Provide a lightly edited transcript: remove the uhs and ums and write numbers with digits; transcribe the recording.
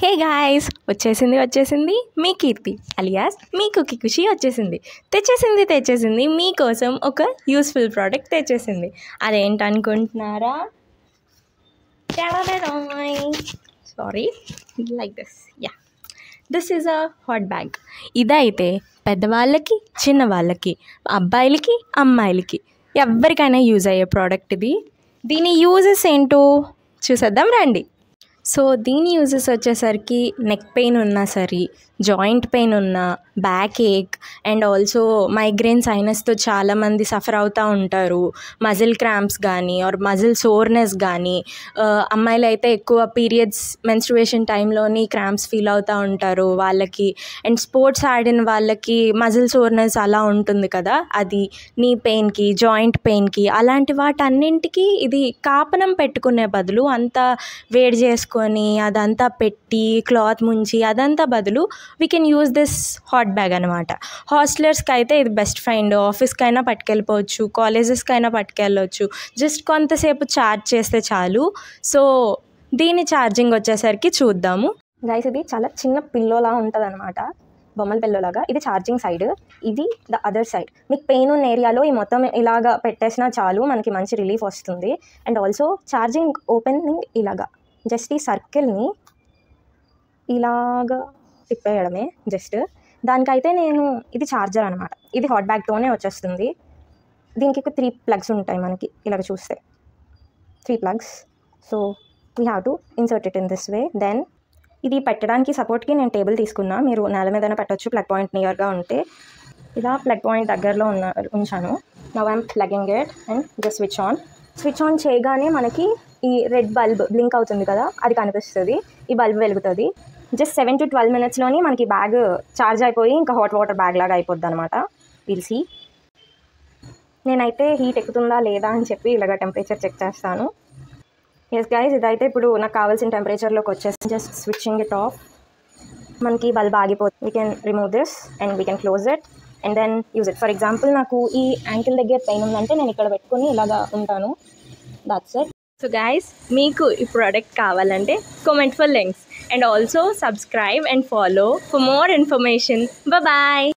Hey guys, వచ్చేసింది మీ కీర్తి alias మీ కుకి ఖుషి తెచ్చేసింది మీకోసం ఒక యూస్ఫుల్ ప్రోడక్ట్ తెచ్చేసింది. అదేంటనుకుంటున్నారా? Sorry, like this is a hot bag. ఇదైతే పెద్దవాళ్ళకి, చిన్నవాళ్ళకి, అబ్బాయిలకి, అమ్మాయిలకి ఎవరికైనా యూజ్ అయ్యే ప్రోడక్ట్ ఇది. దీని యూజెస్ ఏంటో చూసేద్దాం రండి. సో దీని యూజెస్ వచ్చేసరికి నెక్ పెయిన్ ఉన్నా సరే, జాయింట్ పెయిన్ ఉన్నా, backache and also migraine సైనస్తో చాలామంది సఫర్ అవుతూ ఉంటారు. మజిల్ క్రాంప్స్ కానీ ఆర్ మజిల్ సోర్నెస్ కానీ, అమ్మాయిలు అయితే ఎక్కువ పీరియడ్స్ మెన్స్ట్రుయేషన్ టైంలోని క్రాంప్స్ ఫీల్ అవుతూ ఉంటారు వాళ్ళకి. అండ్ స్పోర్ట్స్ ఆడిన వాళ్ళకి మజిల్ సోర్నెస్ అలా ఉంటుంది కదా, అది నీ పెయిన్కి, జాయింట్ పెయిన్కి, అలాంటి వాటన్నింటికి ఇది కాపనం పెట్టుకునే బదులు, అంతా వేడి చేసుకొని అదంతా పెట్టి క్లాత్ ముంచి అదంతా బదులు we can use this hot bag అనమాట. హాస్టలర్స్కి అయితే ఇది బెస్ట్ ఫ్రెండ్. ఆఫీస్కి అయినా పట్టుకెళ్ళిపోవచ్చు, కాలేజెస్కి అయినా పట్టుకెళ్ళవచ్చు. జస్ట్ కొంతసేపు ఛార్జ్ చేస్తే చాలు. సో దీని ఛార్జింగ్ వచ్చేసరికి చూద్దాము గైస్. ఇది చాలా చిన్న పిల్లోలా ఉంటుంది అనమాట, బొమ్మల పిల్లోలాగా. ఇది ఛార్జింగ్ సైడ్, ఇది ద అదర్ సైడ్. మీకు పెయిన్ ఉన్న ఏరియాలో ఈ మొత్తం ఇలాగా పెట్టేసినా చాలు, మనకి మంచి రిలీఫ్ వస్తుంది. అండ్ ఆల్సో ఛార్జింగ్ ఓపెనింగ్ ఇలాగా, జస్ట్ ఈ సర్కిల్ని ఇలాగా తిప్పేయడమే జస్ట్. దానికైతే ఇది ఛార్జర్ అనమాట. ఇది హాట్ బ్యాగ్తోనే వచ్చేస్తుంది. దీనికి 3 ప్లగ్స్ ఉంటాయి మనకి ఇలాగ చూస్తే, 3 plugs. So we have to insert it in this way. Then ఇది పెట్టడానికి సపోర్ట్కి నేను టేబుల్ తీసుకున్నా. మీరు నేల మీదనే పెట్టచ్చు ప్లగ్ పాయింట్ నియర్గా ఉంటే. ఇలా ప్లగ్ పాయింట్ దగ్గరలో ఉంచాను. Now I'm plugging it and just switch on చేయగానే మనకి ఈ రెడ్ బల్బ్ బ్లింక్ అవుతుంది కదా, అది కనిపిస్తుంది. ఈ బల్బ్ వెలుగుతుంది. జస్ట్ 7 to 12 minutesలోని మనకి బ్యాగ్ ఛార్జ్ అయిపోయి ఇంకా హాట్ వాటర్ బ్యాగ్ లాగా అయిపోద్ది అనమాట. పిలిచి నేనైతే హీట్ ఎక్కుతుందా లేదా అని చెప్పి ఇలాగ టెంపరేచర్ చెక్ చేస్తాను. ఎస్ గైస్, ఇదైతే ఇప్పుడు నాకు కావాల్సిన టెంపరేచర్లోకి వచ్చేసి జస్ట్ స్విచ్చింగ్ ఇట్ ఆఫ్. మనకి బల్బ్ ఆగిపోతుంది. We can remove this and we can close it and then use it. For example నాకు ఈ యాంకిల్ దగ్గర పెయిన్ ఉందంటే నేను ఇక్కడ పెట్టుకొని ఇలాగా ఉంటాను. That's it. సో గైస్, మీకు ఈ ప్రోడక్ట్ కావాలంటే comment for links and also subscribe and follow for more information. Bye.